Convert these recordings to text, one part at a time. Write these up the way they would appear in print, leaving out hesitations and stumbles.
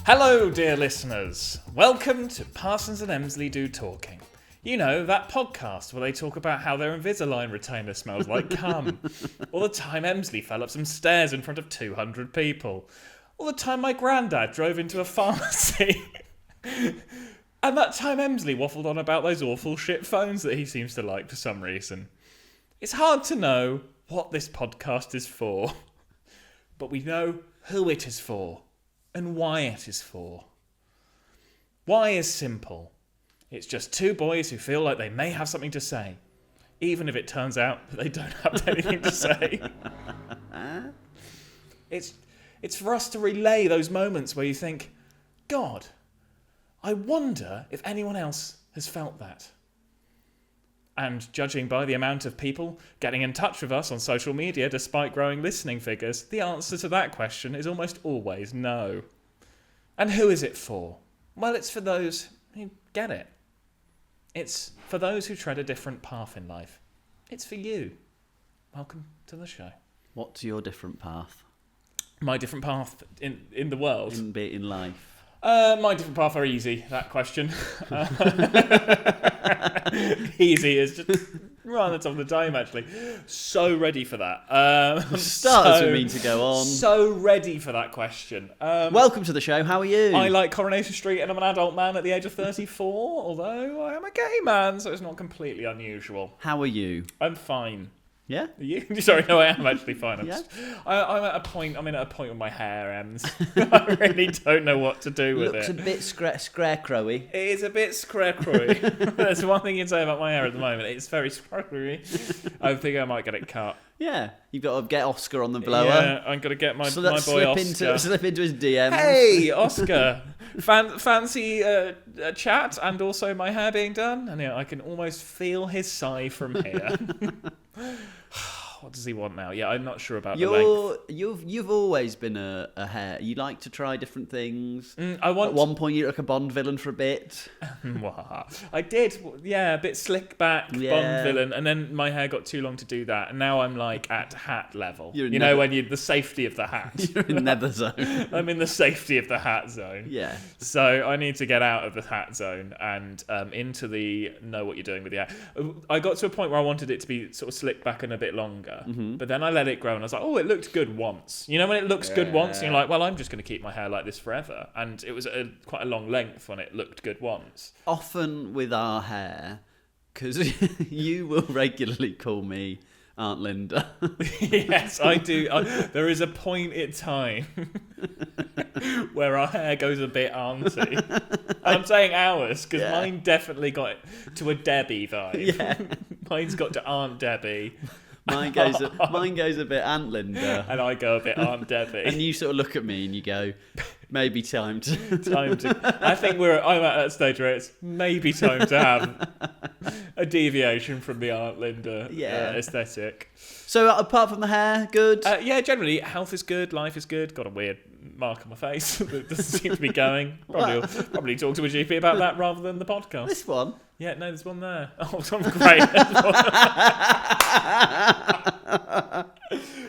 Hello, dear listeners. Welcome to Parsons and Emslie Do Talking. You know, that podcast where they talk about how their Invisalign retainer smells like cum. Or the time Emslie fell up some stairs in front of 200 people. Or the time my granddad drove into a pharmacy. And that time Emslie waffled on about those awful shit phones that he seems to like for some reason. It's hard to know what this podcast is for. But we know who it is for. And why it is for. Why is simple. It's just two boys who feel like they may have something to say, even if it turns out that they don't have anything to say. It's for us to relay those moments where you think, God, I wonder if anyone else has felt that. And judging by the amount of people getting in touch with us on social media despite growing listening figures, the answer to that question is almost always no. And who is it for? Well, it's for those who get it. It's for those who tread a different path in life. It's for you. Welcome to the show. What's your different path? My different path in the world? In life. My different path are easy, that question. Easy is just right on the top of the dome, actually. So ready for that. Doesn't mean to go on. So ready for that question. Welcome to the show. How are you? I like Coronation Street and I'm an adult man at the age of 34, although I am a gay man, so it's not completely unusual. How are you? I'm fine. Yeah? Are you? Sorry, no, I am actually fine. I'm Yeah? I'm at a point with my hair ends. I really don't know what to do with Looks it. a bit scarecrowy. It is a bit scarecrowy. There's one thing you'd say about my hair at the moment. It's very scarecrowy. I think I might get it cut. Yeah. You've got to get Oscar on the blower. Yeah, I'm going to get my boy Oscar. Slip into his DMs. Hey, Oscar. Fancy a chat and also my hair being done? And I can almost feel his sigh from here. What does he want now? Yeah, I'm not sure about the length. You've always been a hair. You like to try different things. At one point, you were like a Bond villain for a bit. I did, yeah, a bit slick back, Bond villain, and then my hair got too long to do that, and now I'm like at hat level. When you're the safety of the hat. You're in nether zone. I'm in the safety of the hat zone. Yeah. So I need to get out of the hat zone and into the know what you're doing with the hair. I got to a point where I wanted it to be sort of slick back and a bit longer. Mm-hmm. But then I let it grow and I was like, oh, it looked good once. You know when it looks good once and you're like, well, I'm just going to keep my hair like this forever. And it was quite a long length when it looked good once. Often with our hair, because you will regularly call me Aunt Linda. Yes, I do. There is a point in time where our hair goes a bit aunty. I'm saying ours because mine definitely got to a Debbie vibe. Yeah. Mine's got to Aunt Debbie. Mine goes a bit Aunt Linda. And I go a bit Aunt Debbie. And you sort of look at me and you go, maybe time to... I think I'm at that stage where it's maybe time to have a deviation from the Aunt Linda aesthetic. So apart from the hair, good? Yeah, generally, health is good, life is good. Got a weird mark on my face that doesn't seem to be going. Probably talk to a GP about that rather than the podcast. This one? Yeah, no, there's one there. Oh, I'm great.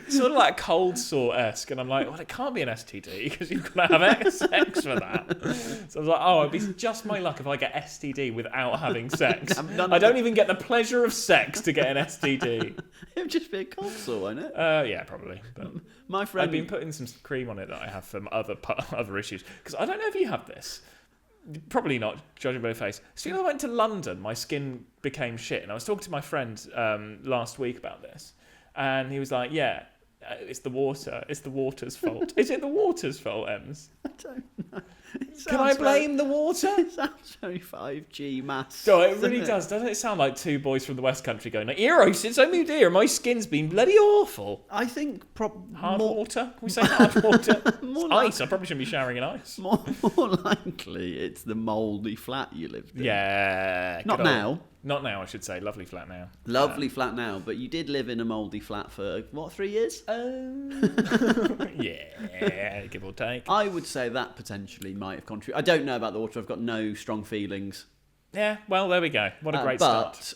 Sort of like cold sore-esque, and I'm like, well, it can't be an STD because you've got to have sex for that. So I was like, oh, it'd be just my luck if I get STD without having sex. I don't even get the pleasure of sex to get an STD. It would just be a cold sore, won't it? Yeah, probably. But my friend, I've been putting some cream on it that I have from other issues because I don't know if you have this. Probably not, judging by your face. So I went to London, my skin became shit, and I was talking to my friend last week about this, and he was like, "Yeah, it's the water. It's the water's fault." Is it the water's fault, Ems? I don't know. Can I blame the water? It sounds very 5G maths. No, it really does. Doesn't it sound like two boys from the West Country going, like, since I moved here, my skin's been bloody awful. I think hard water? Can we say hard water? Ice. I probably shouldn't be showering in ice. More likely, it's the mouldy flat you lived in. Yeah. Not now. Not now, I should say. Lovely flat now. Lovely flat now, but you did live in a mouldy flat for, 3 years? Yeah, give or take. I would say that potentially might have contributed. I don't know about the water. I've got no strong feelings. Yeah, well, there we go. What a great start.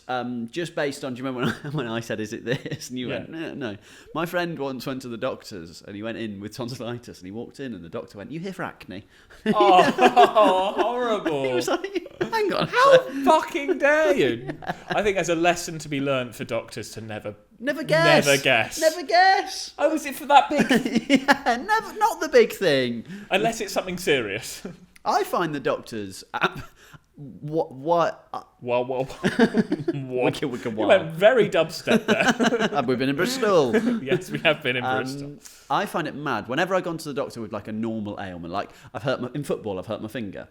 Just based on, do you remember when I said, is it this? And you went, no. My friend once went to the doctor's and he went in with tonsillitis and he walked in and the doctor went, you here for acne? Oh, horrible. He was like, hang on. How fucking dare you? Yeah. I think there's a lesson to be learnt for doctors to never guess. Never guess. Oh, was it for that big? Not the big thing. Unless it's something serious. I find the doctors... What? Wicca. You went very dubstep there. Have we been in Bristol? Yes, we have been in Bristol. I find it mad. Whenever I've gone to the doctor with like a normal ailment, like in football, I've hurt my finger.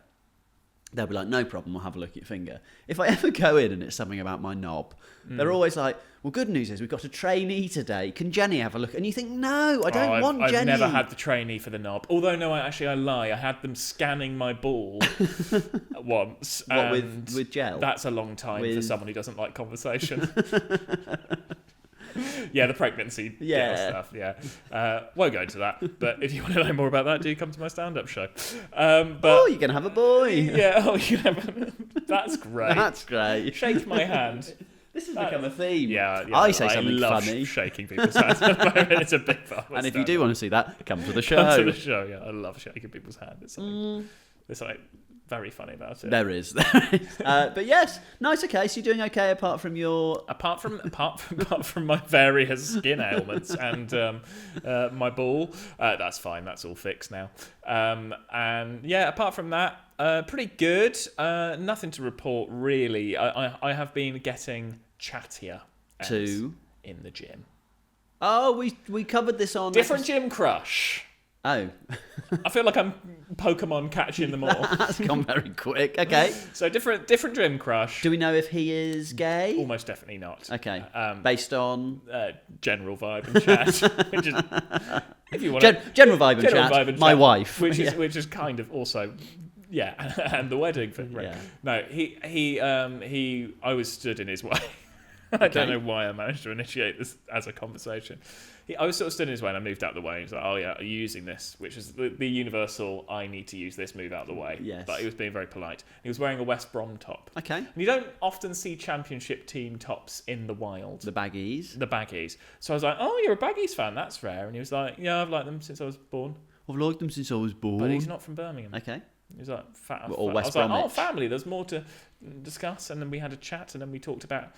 They'll be like, no problem, we'll have a look at your finger. If I ever go in and it's something about my knob, they're always like, well, good news is we've got a trainee today. Can Jenny have a look? And you think, no, I don't want Jenny. I've never had the trainee for the knob. Although, no, I lie. I had them scanning my ball once. What, with gel? That's a long time for someone who doesn't like conversation. Yeah, the pregnancy gel stuff, yeah. Won't go into that, but if you want to know more about that, do come to my stand-up show. You're going to have a boy. Yeah, that's great. That's great. Shake my hand. This has become a theme. Yeah, I say something love funny. Shaking people's hands at the moment. It's a big part. And if you do want to see that, come to the show. Come to the show, yeah. I love shaking people's hands. There's something very funny about it. There is. But yes, nice. Okay, so you're doing okay apart from my various skin ailments and my ball. That's fine. That's all fixed now. And yeah, apart from that, pretty good. Nothing to report really. I have been getting chattier in the gym. Oh, we covered this on different gym crush. Oh. I feel like I'm Pokemon catching them all. That's gone very quick. Okay. So different gym crush. Do we know if he is gay? Almost definitely not. Okay. Based on general vibe and chat, which is, if you want general vibe and chat. My wife, which is kind of also. Yeah, and the wedding thing. Right? Yeah. No, he. I was stood in his way. I don't know why I managed to initiate this as a conversation. I was sort of stood in his way and I moved out the way. He was like, oh yeah, are you using this? Which is the universal, I need to use this, move out the way. Yes. But he was being very polite. He was wearing a West Brom top. Okay. And you don't often see championship team tops in the wild. The baggies. So I was like, oh, you're a Baggies fan, that's rare. And he was like, yeah, I've liked them since I was born. I've liked them since I was born. But he's not from Birmingham. Okay. He was like, or West I was Bromwich. like, oh, family, there's more to discuss. And then we had a chat and then we talked about,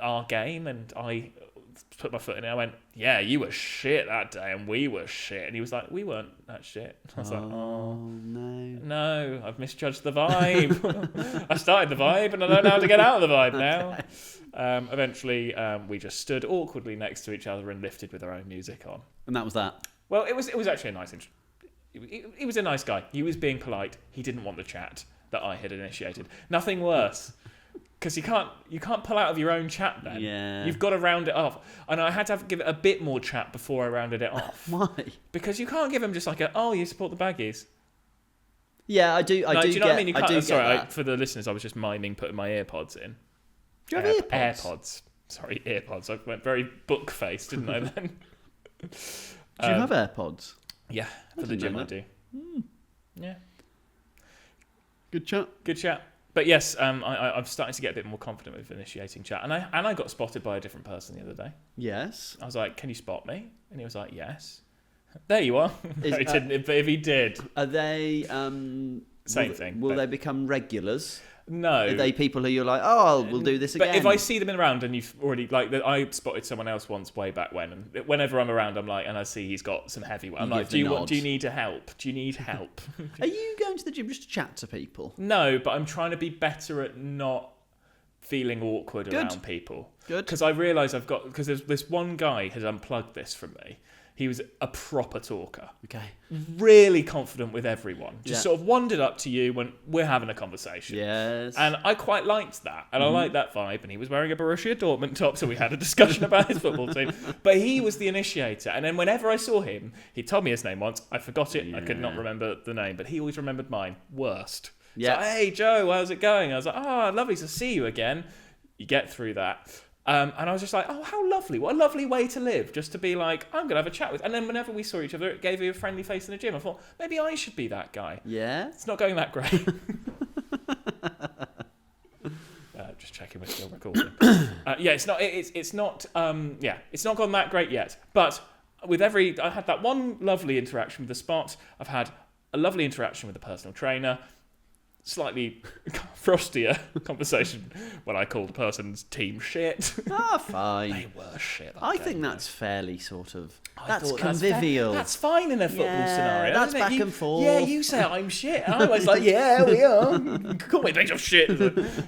our game, and I put my foot in it. I went, yeah, you were shit that day and we were shit. And he was like, we weren't that shit. I was like, oh, no, I've misjudged the vibe. I started the vibe and I don't know how to get out of the vibe now. Okay. Eventually, we just stood awkwardly next to each other and lifted with our own music on. And that was that? Well, it was actually a nice he was a nice guy. He was being polite. He didn't want the chat that I had initiated. Nothing worse. Because you can't pull out of your own chat then. Yeah. You've got to round it off. And I had to give it a bit more chat before I rounded it off. Why? Because you can't give him just like you support the Baggies. Yeah, I do. Do you know what I mean? You can't, sorry, for the listeners, I was just miming putting my earpods in. Do you have earpods? AirPods. Sorry, earpods. I went very book-faced, didn't I then? Do you have AirPods? Yeah, for the gym I do. Yeah. Good chat. But yes, I'm starting to get a bit more confident with initiating chat. And I got spotted by a different person the other day. Yes. I was like, can you spot me? And he was like, yes. There you are. No, he didn't, but if he did. Are they... same thing. Will they become regulars? No. Are they people who you're like, we'll do this again? But if I see them around and you've already, I spotted someone else once way back when, and whenever I'm around, I'm like, and I see he's got some heavyweight. I'm like, do you need help? Do you need help? Are you going to the gym just to chat to people? No, but I'm trying to be better at not feeling awkward around people. Good. Because I realise because there's this one guy has unplugged this from me. He was a proper talker. Okay. Really confident with everyone. Just sort of wandered up to you when we're having a conversation. Yes. And I quite liked that. And I liked that vibe. And he was wearing a Borussia Dortmund top, so we had a discussion about his football team. But he was the initiator. And then whenever I saw him, he told me his name once. I forgot it. Yeah. I could not remember the name. But he always remembered mine. Worst. Yeah. So, hey, Joe, how's it going? I was like, lovely to see you again. You get through that. And I was just like, oh, how lovely. What a lovely way to live. Just to be like, I'm going to have a chat with. And then whenever we saw each other, it gave you a friendly face in the gym. I thought, maybe I should be that guy. Yeah? It's not going that great. Just checking we're still recording. It's not. It's not. It's not gone that great yet. But I had that one lovely interaction with the spot. I've had a lovely interaction with the personal trainer. Slightly frostier conversation when I called the person's team shit. Fine. They were shit. I think that's fairly sort of... That's convivial. That's fine in a football scenario. That's isn't back it? and forth. Yeah, you say I'm shit. And I was like, yeah, we are. Call me a piece of shit.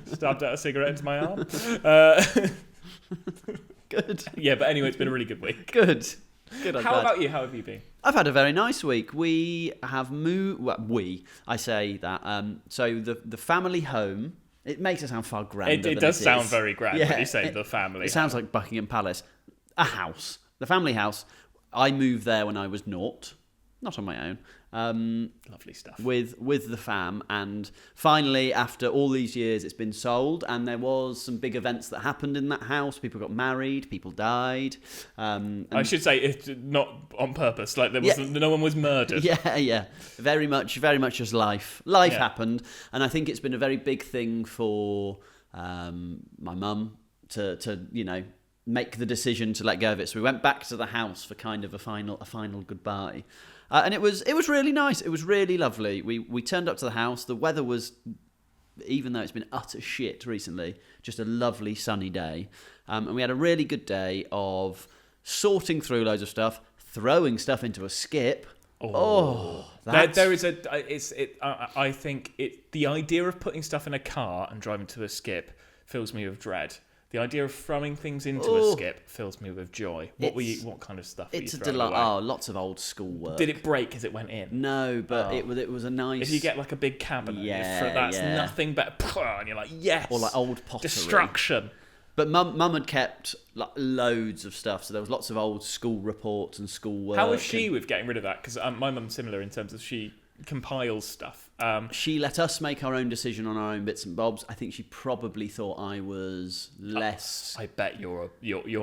Stabbed out a cigarette into my arm. Good. Yeah, but anyway, it's been a really good week. Good. How about you? How have you been? I've had a very nice week. We have moved... Well, I say that. So the family home... It makes it sound far grander. It does sound very grand when you say the family. It sounds like Buckingham Palace. A house. The family house. I moved there when I was naught. Not on my own. Lovely stuff. With the fam, and finally, after all these years, it's been sold, and there was some big events that happened in that house. People got married, people died. I should say it not on purpose. Like no one was murdered. Yeah. Very much just life. Life happened, and I think it's been a very big thing for my mum to make the decision to let go of it. So we went back to the house for kind of a final goodbye. And it was really nice. It was really lovely. We turned up to the house. The weather was, even though it's been utter shit recently, just a lovely sunny day. And we had a really good day of sorting through loads of stuff, throwing stuff into a skip. There is I think the idea of putting stuff in a car and driving to a skip fills me with dread. The idea of throwing things into a skip fills me with joy. What kind of stuff were you throwing away? Lots of old school work. Did it break as it went in? No, but it was a nice... If you get like a big cabinet, that's nothing but... And you're like, yes! Or like old pottery. Destruction. But mum had kept like loads of stuff, so there was lots of old school reports and school work. How was she with getting rid of that? Because my mum's similar in terms of she compiles stuff. She let us make our own decision on our own bits and bobs. I think she probably thought I was less... I bet you're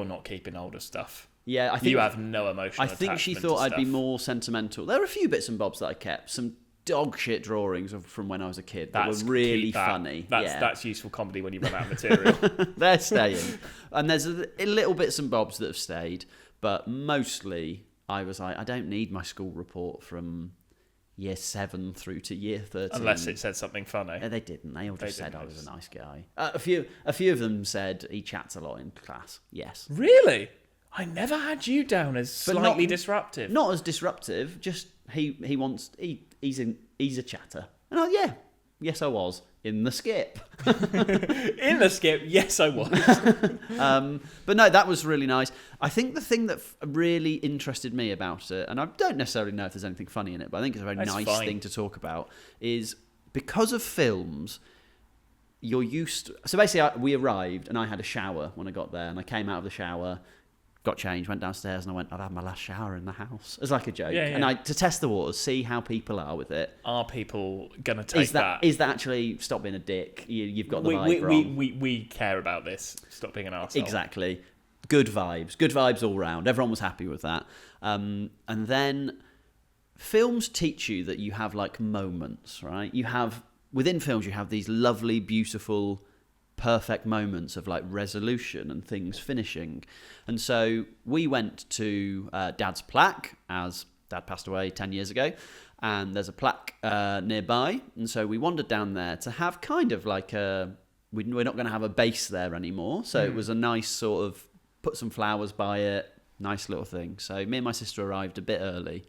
not keeping older stuff. Yeah, I think... You have no emotional attachment. I think she thought I'd be more sentimental. There are a few bits and bobs that I kept. Some dog shit drawings from when I was a kid that were really funny. That's useful comedy when you run out of material. They're staying. And there's a little bits and bobs that have stayed, but mostly I was like, I don't need my school report from... Year 7 through to year 13. Unless it said something funny. They didn't. They all just said I was a nice guy. A few of them said he chats a lot in class. Yes. Really? I never had you down as slightly disruptive. Not as disruptive. Just he's a chatter. And yes I was. In the skip. In the skip, yes, I was. But no, that was really nice. I think the thing that really interested me about it, and I don't necessarily know if there's anything funny in it, but I think it's a very nice thing to talk about, is because of films, you're used to... So basically, we arrived, and I had a shower when I got there, and I came out of the shower, got changed, went downstairs, and I went, I've had my last shower in the house. As like a joke. Yeah. And to test the waters, see how people are with it. Are people going to take that? Is that actually, stop being a dick, you've got the vibe wrong. We care about this. Stop being an arsehole. Exactly. Good vibes all round. Everyone was happy with that. And then films teach you that you have like moments, right? Within films, you have these lovely, beautiful... perfect moments of like resolution and things finishing. And so we went to Dad's plaque, as Dad passed away 10 years ago, and there's a plaque nearby, and so we wandered down there to have kind of like we're not going to have a base there anymore, so it was a nice sort of put some flowers by it, nice little thing. So me and my sister arrived a bit early,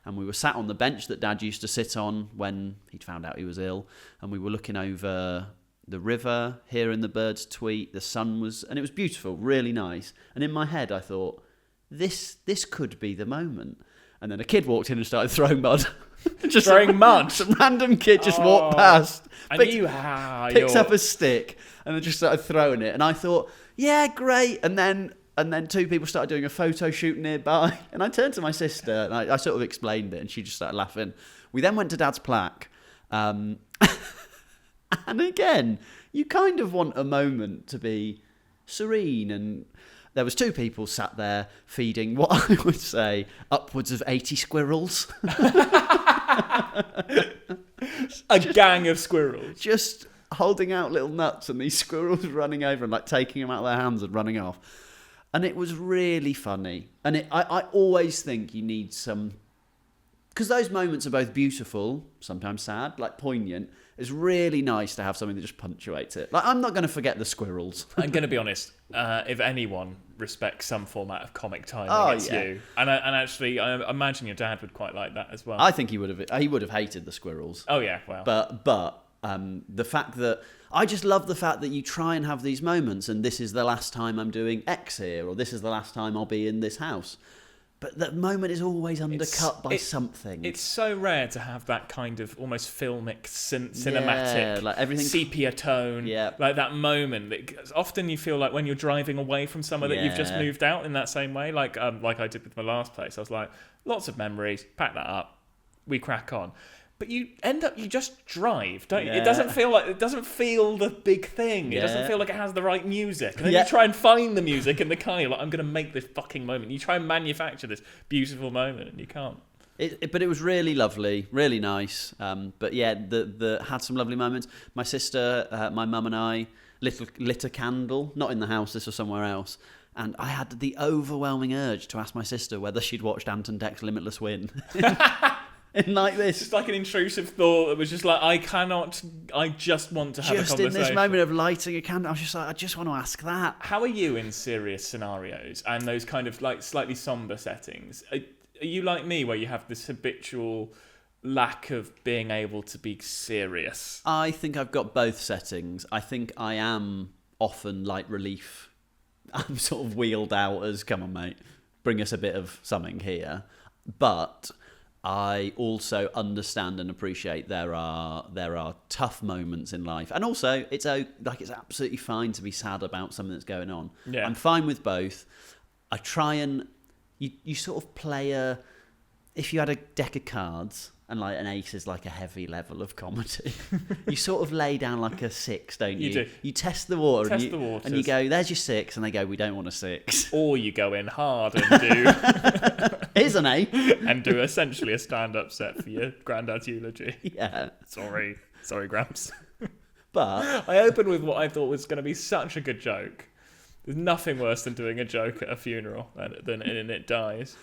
and we were sat on the bench that Dad used to sit on when he'd found out he was ill, and we were looking over the river, hearing the birds tweet, the sun was... And it was beautiful, really nice. And in my head, I thought, this could be the moment. And then a kid walked in and started throwing mud. Just throwing mud? Some random kid just walked past. Picked up a stick and then just started throwing it. And I thought, yeah, great. And then 2 people started doing a photo shoot nearby. And I turned to my sister and I sort of explained it and she just started laughing. We then went to Dad's plaque. And again, you kind of want a moment to be serene. And there was 2 people sat there feeding what I would say upwards of 80 squirrels. A gang of squirrels. Just holding out little nuts and these squirrels running over and like taking them out of their hands and running off. And it was really funny. And I always think you need some... Because those moments are both beautiful, sometimes sad, like poignant. It's really nice to have something that just punctuates it. Like, I'm not going to forget the squirrels. I'm going to be honest. If anyone respects some format of comic timing, it's you. And actually, I imagine your dad would quite like that as well. I think he would have hated the squirrels. Oh yeah, well. But the fact that I just love the fact that you try and have these moments, and this is the last time I'm doing X here, or this is the last time I'll be in this house. But that moment is always undercut by something. It's so rare to have that kind of almost filmic, cinematic, like everything sepia tone. Yeah. Like that moment. Often you feel like when you're driving away from somewhere that you've just moved out in that same way. Like I did with my last place. I was like, lots of memories, pack that up, we crack on. But you just drive, don't you? It doesn't feel the big thing. It doesn't feel like it has the right music. And then you try and find the music in the car. You're like, I'm going to make this fucking moment. You try and manufacture this beautiful moment, and you can't. But it was really lovely, really nice. But yeah, the had some lovely moments. My sister, my mum and I lit a candle, not in the house, this was somewhere else. And I had the overwhelming urge to ask my sister whether she'd watched Ant and Dec's Limitless Win. In like this. It's like an intrusive thought that was just like, I just want to have a conversation. Just in this moment of lighting a candle, I was just like, I just want to ask that. How are you in serious scenarios and those kind of like slightly somber settings? Are you like me where you have this habitual lack of being able to be serious? I think I've got both settings. I think I am often light relief. I'm sort of wheeled out as, come on mate, bring us a bit of something here. But I also understand and appreciate there are tough moments in life, and also it's absolutely fine to be sad about something that's going on. Yeah. I'm fine with both. I try and you sort of play if you had a deck of cards and like an ace is like a heavy level of comedy, you sort of lay down like a 6, don't you? You do. You test the water. Waters. And you go, there's your 6, and they go, we don't want a 6. Or you go in hard and do... Here's an A. And do essentially a stand-up set for your granddad's eulogy. Yeah. Sorry, Gramps. But I opened with what I thought was going to be such a good joke. There's nothing worse than doing a joke at a funeral than it dies.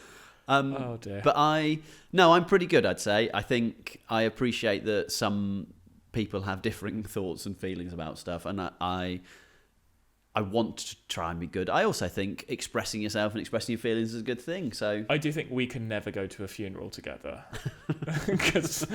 Oh dear. But I'm pretty good, I'd say. I think I appreciate that some people have differing thoughts and feelings about stuff, and I want to try and be good. I also think expressing yourself and expressing your feelings is a good thing. So I do think we can never go to a funeral together because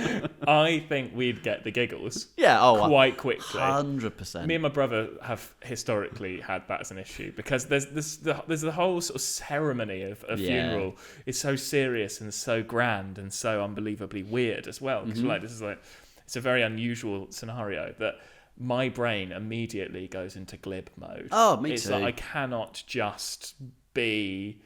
I think we'd get the giggles. Yeah, quite quickly. 100%. Me and my brother have historically had that as an issue because there's the whole sort of ceremony of a funeral is so serious and so grand and so unbelievably weird as well. Because it's a very unusual scenario that my brain immediately goes into glib mode. Oh, me it's too. Like I cannot just be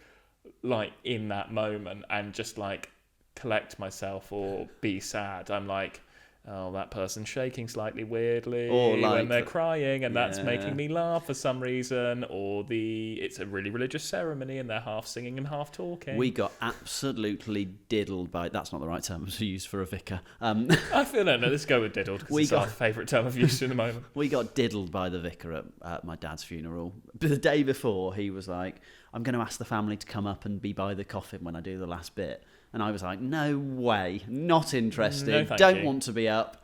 like in that moment and just like collect myself or be sad. I'm like, oh, that person's shaking slightly weirdly, or like, when they're crying, and that's making me laugh for some reason, or it's a really religious ceremony and they're half singing and half talking. We got absolutely diddled by... That's not the right term to use for a vicar. I feel no, let's go with diddled, because it's our favourite term I've used in the moment. We got diddled by the vicar at my dad's funeral. But the day before, he was like, I'm going to ask the family to come up and be by the coffin when I do the last bit. And I was like, no way, not interested, don't want to be up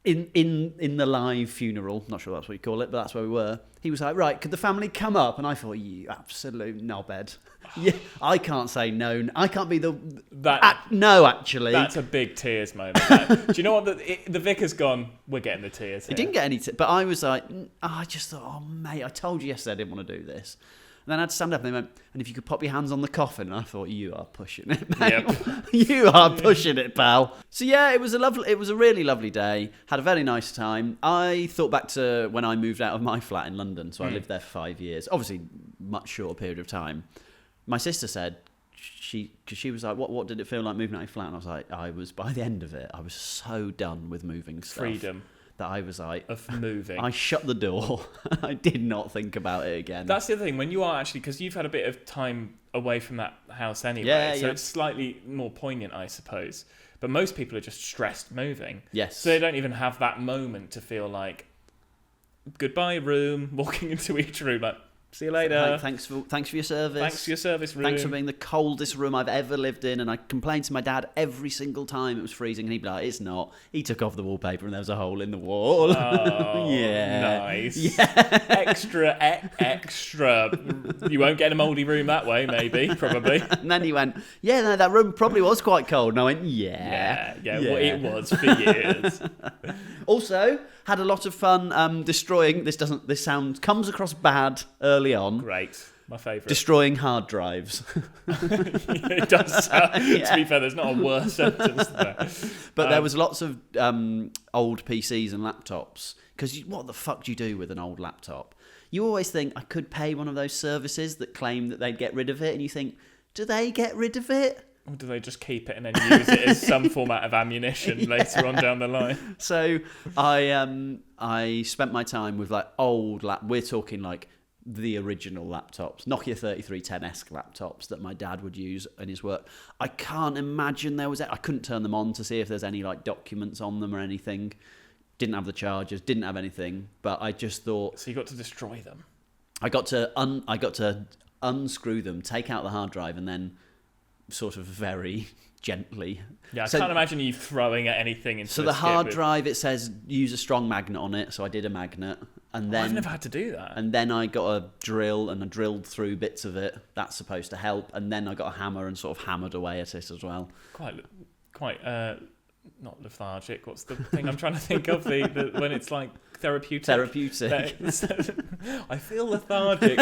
in the live funeral. Not sure that's what you call it, but that's where we were. He was like, right, could the family come up? And I thought, you absolute knobhead. Yeah, I can't say no. I can't be no, actually. That's a big tears moment. Do you know what? The vicar's gone, we're getting the tears here. He didn't get any but I was like, I just thought, oh, mate, I told you yesterday I didn't want to do this. And then I had to stand up and they went, and if you could pop your hands on the coffin. And I thought, you are pushing it, mate. Yep. You are pushing it, pal. So yeah, it was a really lovely day. Had a very nice time. I thought back to when I moved out of my flat in London. So I lived there for 5 years. Obviously, much shorter period of time. My sister said, because she was like, what did it feel like moving out of your flat? And I was by the end of it, I was so done with moving stuff. Freedom. That I was like... Of moving. I shut the door. I did not think about it again. That's the other thing. When you are actually... Because you've had a bit of time away from that house anyway. So it's slightly more poignant, I suppose. But most people are just stressed moving. Yes. So they don't even have that moment to feel like, goodbye room, walking into each room like, see you later. Thanks for your service. Thanks for your service room. Thanks for being the coldest room I've ever lived in. And I complained to my dad every single time it was freezing, and he'd be like, "It's not." He took off the wallpaper, and there was a hole in the wall. Oh, yeah, nice. Yeah. extra. You won't get a mouldy room that way, maybe, probably. And then he went, "Yeah, no, that room probably was quite cold." And I went, Yeah, well, it was for years. Also, had a lot of fun destroying. This sound comes across bad early on. Great, my favourite. Destroying hard drives. It does sound, to be fair, there's not a worse sentence there. But there was lots of old PCs and laptops. Because what the fuck do you do with an old laptop? You always think, I could pay one of those services that claim that they'd get rid of it. And you think, do they get rid of it? Or do they just keep it and then use it as some format of ammunition later on down the line? So I spent my time with like old we're talking like the original laptops, Nokia 3310-esque laptops that my dad would use in his work. I can't imagine I couldn't turn them on to see if there's any like documents on them or anything. Didn't have the chargers, didn't have anything, but I just thought. So you got to destroy them. I got to unscrew them, take out the hard drive, and then sort of very gently. Yeah, I can't imagine you throwing at anything into. So the hard drive, it says use a strong magnet on it. So I did a magnet, and then I've never had to do that. And then I got a drill and I drilled through bits of it. That's supposed to help. And then I got a hammer and sort of hammered away at it as well. Quite. Not lethargic. What's the thing I'm trying to think of? The when it's like therapeutic. I feel lethargic.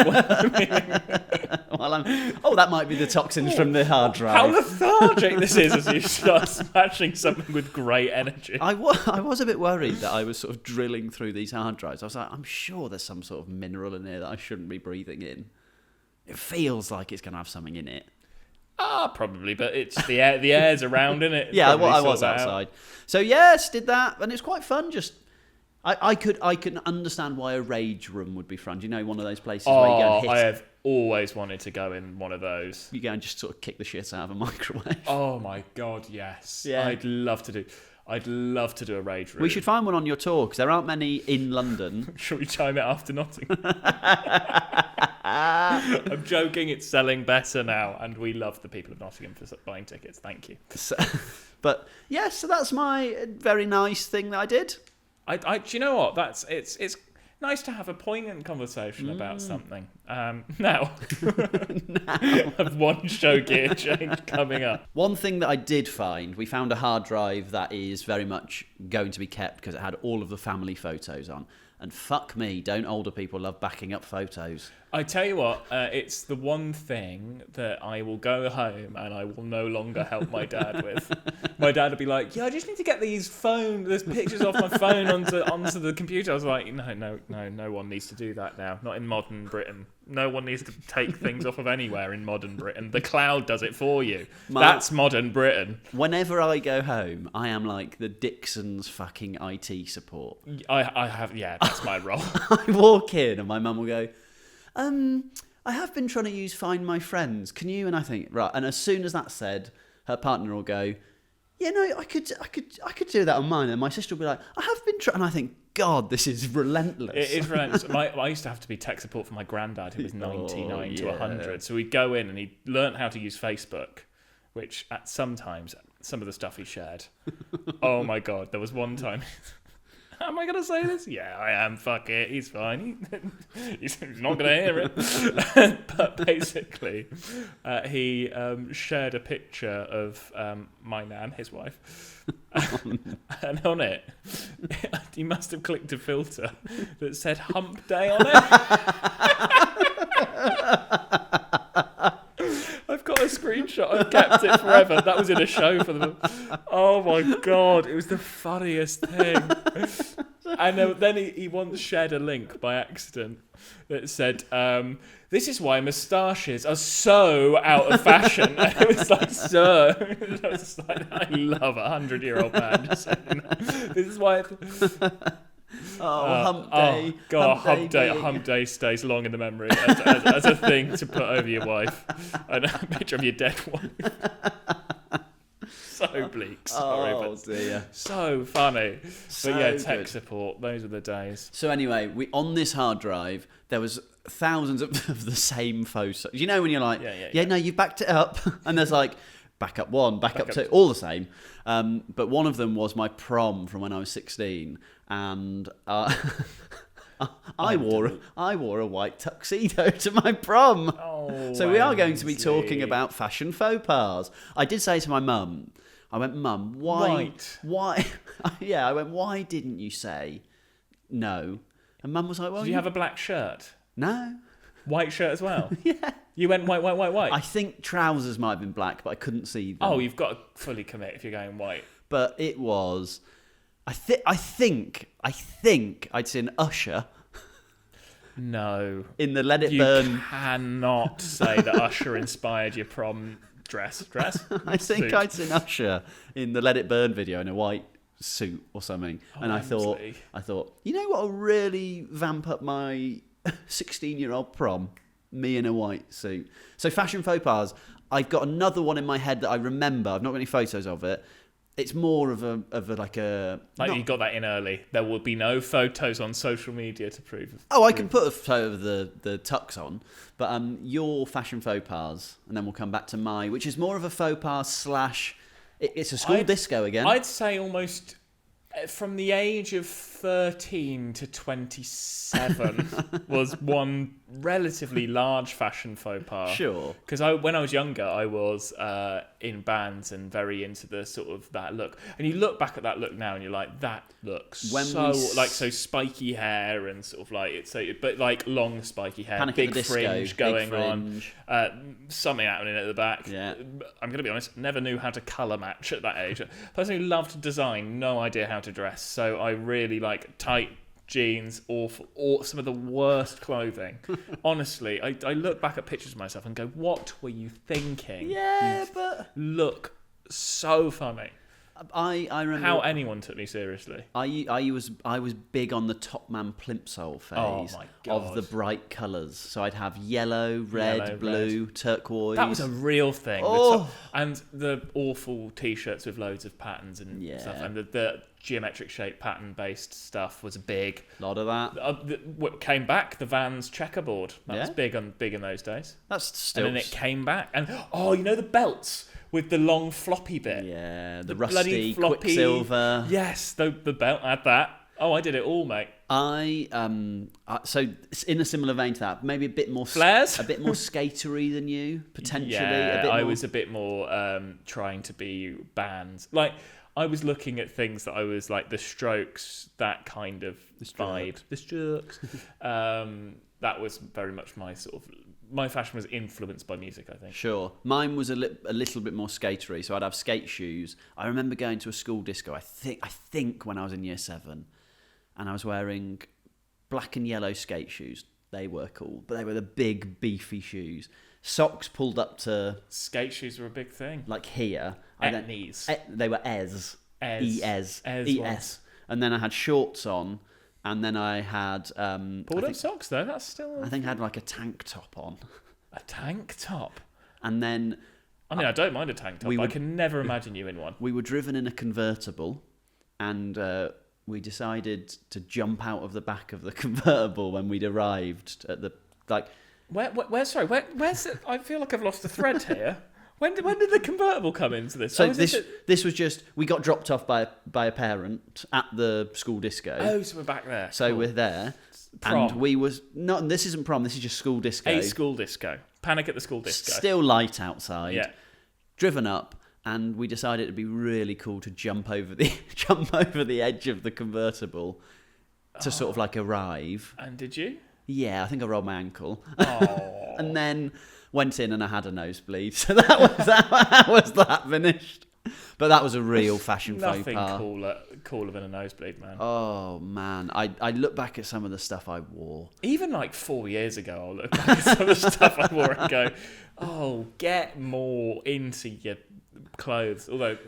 That might be the toxins from the hard drive. How lethargic this is as you start smashing something with great energy. I was a bit worried that I was sort of drilling through these hard drives. I was like, I'm sure there's some sort of mineral in here that I shouldn't be breathing in. It feels like it's going to have something in it. Probably, but it's the air. The air's around, isn't it? Yeah, I was outside. So yes, did that, and it's quite fun. Just I can understand why a rage room would be fun. Do you know one of those places where you go and hit? I have always wanted to go in one of those. You go and just sort of kick the shit out of a microwave. Oh my god, yes! Yeah. I'd love to do a rage room. We should find one on your tour because there aren't many in London. Shall we time it after Nottingham? I'm joking, it's selling better now, and we love the people of Nottingham for buying tickets. Thank you. So that's my very nice thing that I did. Do you know what? It's nice to have a poignant conversation about something. Now, have one show gear change coming up. One thing that I did find, we found a hard drive that is very much going to be kept because it had all of the family photos on. And fuck me, don't older people love backing up photos? I tell you what, it's the one thing that I will go home and I will no longer help my dad with. My dad would be like, "Yeah, I just need to get these pictures off my phone onto the computer." I was like, no one needs to do that now. Not in modern Britain. No one needs to take things off of anywhere in modern Britain. The cloud does it for you. That's modern Britain. Whenever I go home, I am like the Dixon's fucking IT support. I have, yeah, that's my role. I walk in and my mum will go, I have been trying to use Find My Friends. Can you? And I think, right. And as soon as that's said, her partner will go, yeah, no, I could do that on mine. And my sister will be like, I have been trying. And I think, God, this is relentless. It is relentless. I used to have to be tech support for my granddad, who was 99 to 100. So we'd go in and he learnt how to use Facebook, which at sometimes, some of the stuff he shared. Oh my God, there was one time... Am I going to say this? Yeah, I am. Fuck it. He's fine. He's not going to hear it. But basically, he shared a picture of my nan, his wife. And on it, he must have clicked a filter that said hump day on it. I've got a screenshot. I've kept it forever. That was in a show for them. Oh my God. It was the funniest thing. And then he once shared a link by accident that said, this is why moustaches are so out of fashion. And it was like, sir. I was like, I love a 100-year-old man. Just saying, this is why... hump day. Oh, God, hump day stays long in the memory as a thing to put over your wife. And a picture of your dead wife. So so bleak. Sorry, Oh dear. so funny. So but yeah, tech good. support. Those were the days. So anyway, on this hard drive, there was thousands of the same photos. You know when you're like, Yeah. no, you've backed it up. And there's like, backup 1, backup 2, all the same. But one of them was my prom from when I was 16. And I wore a white tuxedo to my prom. So we are going to be talking about fashion faux pas. I did say to my mum, I went, Mum, why? I went, why didn't you say no? And Mum was like, well, Did you have a black shirt? No. White shirt as well? Yeah. You went white. I think trousers might have been black, but I couldn't see them. Oh, you've got to fully commit if you're going white. But it was... I think I'd seen Usher No. in the Let It You Burn... cannot say that Usher inspired your prom dress. I think Suit. I'd seen Usher in the Let It Burn video in a white suit or something. And I thought, you know what will really vamp up my 16-year-old prom? Me in a white suit. So fashion faux pas, I've got another one in my head that I remember. I've not got any photos of it. It's more of a you got that in early. There will be no photos on social media to prove. I can put a photo of the tux on, but your fashion faux pas, and then we'll come back to my, which is more of a faux pas / it's a school disco again. I'd say almost from the age of 13 to 27 was one relatively large fashion faux pas. Sure. Because when I was younger, I was in bands and very into the sort of that look. And you look back at that look now and you're like, that looks so spiky hair and sort of like but like long spiky hair, Panic at big the Disco, fringe going big fringe. on, something happening at the back. Yeah. I'm going to be honest, never knew how to colour match at that age. Personally loved design, no idea how to dress. So I really like tight jeans, awful, or some of the worst clothing. Honestly, I look back at pictures of myself and go, what were you thinking? Yeah, but Look so funny. I remember How anyone took me seriously. I was big on the Top Man plimsoll phase Oh my God. of the bright colours. So I'd have yellow, red, blue, turquoise. That was a real thing. Oh. And the awful t-shirts with loads of patterns and stuff. And the geometric shape pattern-based stuff was big. A lot of that. What came back, the Vans checkerboard. That was big in those days. That's still... And then it came back. And, you know the belts with the long floppy bit? Yeah, the bloody rusty floppy Quicksilver. Yes, the belt had that. Oh, I did it all, mate. So in a similar vein to that, maybe a bit more Flares? a bit more skatery than you, potentially. Yeah, a bit I more... was a bit more trying to be bands. Like, I was looking at things that I was like the Strokes, that kind of vibe. The Strokes. That was very much my sort of... My fashion was influenced by music, I think. Sure. Mine was a little bit more skatery, so I'd have skate shoes. I remember going to a school disco, I think when I was in year 7, and I was wearing black and yellow skate shoes. They were cool, but they were the big, beefy shoes. Socks pulled up to... Skate shoes were a big thing. Like here. Etnies. They were ES. ES. ES. And then I had shorts on. And then I had... Pulled up socks, though. That's still... I think I had like a tank top on. A tank top? And then... I mean, I don't mind a tank top. I can never imagine you in one. We were driven in a convertible. And we decided to jump out of the back of the convertible when we'd arrived at the... Where's it? I feel like I've lost the thread here. When did the convertible come into this? So this was just... We got dropped off by a parent at the school disco. Oh, so we're back there. So cool. We're there. Prom. And we was... No, this isn't prom. This is just school disco. A school disco. Panic at the school disco. Still light outside. Yeah. Driven up. And we decided it'd be really cool to jump over the edge of the convertible to sort of like arrive. And did you? Yeah, I think I rolled my ankle. Oh. And then went in and I had a nosebleed. So that was that finished. But that was a real fashion faux pas. Nothing cooler than a nosebleed, man. Oh, man. I look back at some of the stuff I wore. Even like 4 years ago, I'll look back at some of the stuff I wore and go, oh, get more into your clothes. Although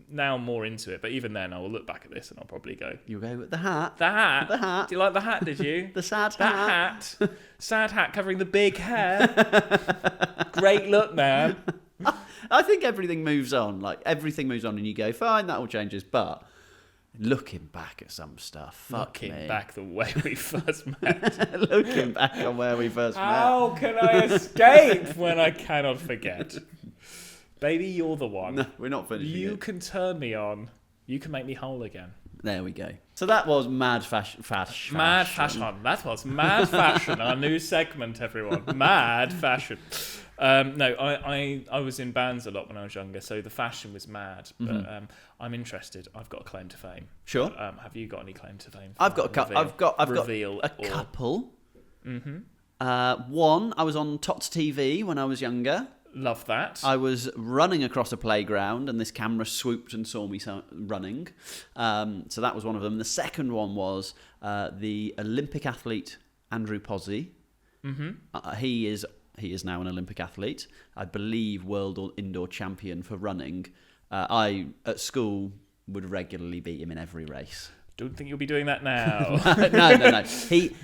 now I'm more into it, but even then I will look back at this and I'll probably go, You'll go with the hat. The hat? The hat. Do you like the hat, did you? The sad hat. Sad hat covering the big hair. Great look, man. I think everything moves on. Like, everything moves on and you go, fine, that all changes. But looking back at some stuff, fuck Looking me. back the way we first met. Looking back on where we first met. How can I escape when I cannot forget? Baby, you're the one. No, we're not finishing You it. can turn me on. You can make me whole again. There we go. So that was Mad Fashion. Mad fashion. That was Mad Fashion, our new segment, everyone. Mad Fashion. No, I was in bands a lot when I was younger, so the fashion was mad. But I'm interested. I've got a claim to fame. Sure. Have you got any claim to fame? I've got a couple. I've got Reveal a couple. One, I was on Tots TV when I was younger. Love that. I was running across a playground and this camera swooped and saw me running. So that was one of them. The second one was the Olympic athlete Andrew Pozzi. He is now an Olympic athlete. I believe world or indoor champion for running. I, at school, would regularly beat him in every race. Don't think you'll be doing that now. No.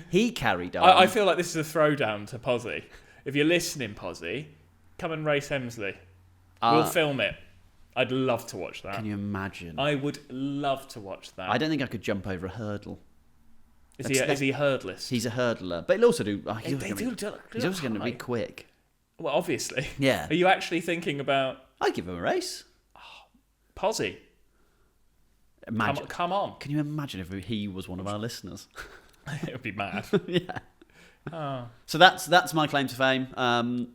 He carried on. I feel like this is a throwdown to Pozzi. If you're listening, Pozzi, come and race Emslie. We'll film it. I'd love to watch that. Can you imagine? I would love to watch that. I don't think I could jump over a hurdle. Is he hurdless? He's a hurdler, but he'll also do. He's also going to be high. quick. Well, obviously. Yeah. Are you actually thinking about I'd give him a race. Pozzi? Imagine. Come on. Can you imagine if he was one of our listeners? It would be mad. Yeah. Oh. So that's my claim to fame.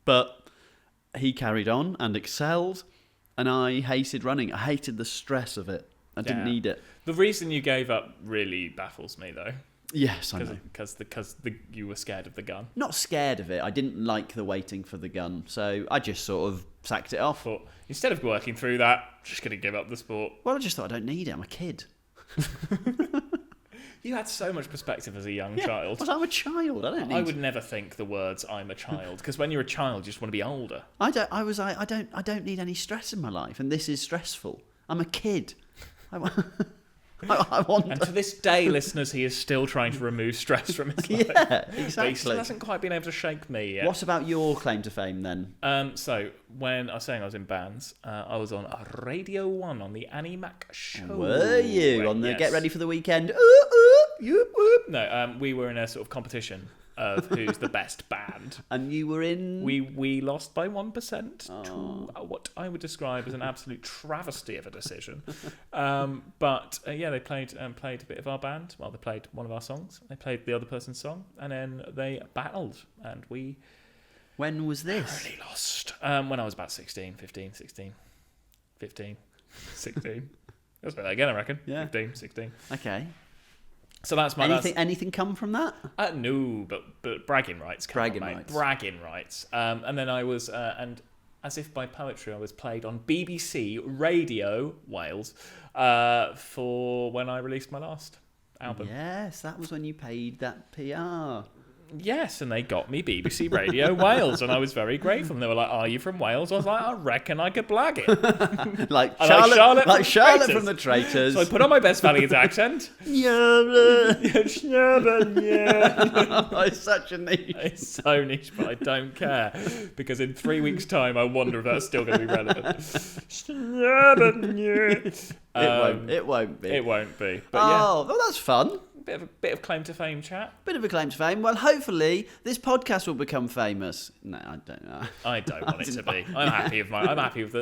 But he carried on and excelled, and I hated running. I hated the stress of it. I didn't need it. The reason you gave up really baffles me, though. Yes, I know. Because you were scared of the gun. Not scared of it. I didn't like the waiting for the gun, so I just sort of sacked it off. Thought, instead of working through that, I'm just going to give up the sport. Well, I just thought I don't need it. I'm a kid. You had so much perspective as a young child. Well, I'm a child. I don't need. I would never think the words "I'm a child" because when you're a child, you just want to be older. I don't need any stress in my life, and this is stressful. I'm a kid. I want. And to this day, listeners, he is still trying to remove stress from his life. Yeah, But he exactly. still hasn't quite been able to shake me yet. What about your claim to fame then? So when I was saying I was in bands, I was on Radio 1 on the Annie Mac show. Were you on the Yes. Get Ready for the Weekend? Whoop. No, we were in a sort of competition of who's the best band. And you were in. We lost by 1% to what I would describe as an absolute travesty of a decision. But they played a bit of our band. Well, they played one of our songs. They played the other person's song, and then they battled, and we. When was this? Really lost. When I was about 16. That's about that again, I reckon. Yeah. 15, 16. Okay. So that's my... Anything come from that? No, but bragging rights. Bragging rights. And then I was... and as if by poetry, I was played on BBC Radio Wales for when I released my last album. Yes, that was when you paid that PR. Yes, and they got me BBC Radio Wales, and I was very grateful. And they were like, "Are you from Wales?" I was like, "I reckon I could blag it." like Charlotte Charlotte from the Traitors. So I put on my best Valiant accent. It's such a niche. It's so niche, but I don't care because in 3 weeks' time, I wonder if that's still going to be relevant. It won't be. It won't be. But yeah, well, that's fun. Bit of claim to fame chat. Bit of a claim to fame. Well, hopefully this podcast will become famous. No, I don't know. I don't want it to be. I'm happy with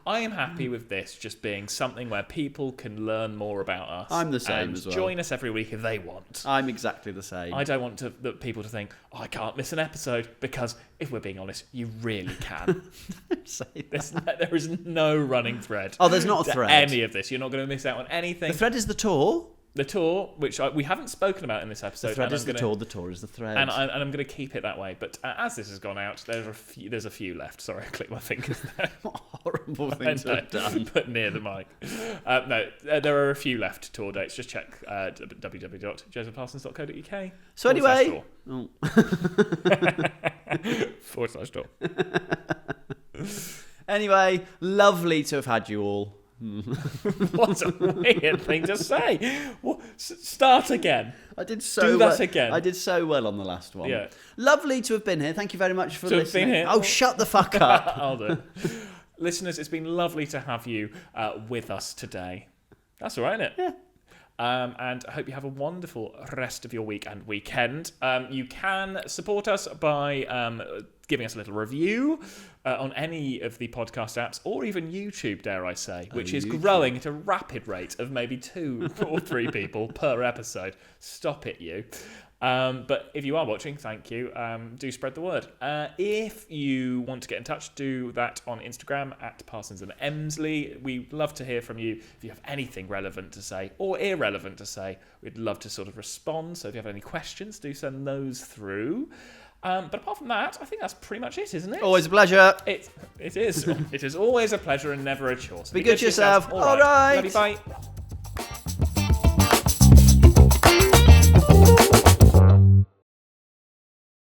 I am happy with this just being something where people can learn more about us. I'm the same and as well. Join us every week if they want. I'm exactly the same. I don't want people to think, I can't miss an episode, because if we're being honest, you really can. There is no running thread. Oh, there's not a thread. Any of this. You're not going to miss out on anything. The thread is the tour. The tour, which we haven't spoken about in this episode. The thread is the tour is the thread. And I'm going to keep it that way. But as this has gone out, there's a few left. Sorry, I clicked my fingers there. What horrible thing to have done. But near the mic. No, there are a few left tour dates. Just check www.josephparsons.co.uk. So anyway... /store. Anyway, lovely to have had you all. What a weird thing to say. Start again. I did so Do well. that again. I did so well on the last one. Yeah. Lovely to have been here. Thank you very much for To have listening. been here. Oh, shut the fuck up. I'll do it. Listeners, it's been lovely to have you with us today. That's all right, isn't it? Yeah. And I hope you have a wonderful rest of your week and weekend. You can support us by giving us a little review on any of the podcast apps, or even YouTube, dare I say, which is YouTube. growing at a rapid rate of maybe 2 or 3 people per episode. Stop it, you. But if you are watching, thank you. Do spread the word. If you want to get in touch, do that on Instagram at Parsons and Emslie. We'd love to hear from you. If you have anything relevant to say or irrelevant to say, we'd love to sort of respond. So if you have any questions, do send those through. But apart from that, I think that's pretty much it, isn't it? Always a pleasure. It is. It is always a pleasure and never a chore. So Be good to yourself. All right. All right. Love you, bye.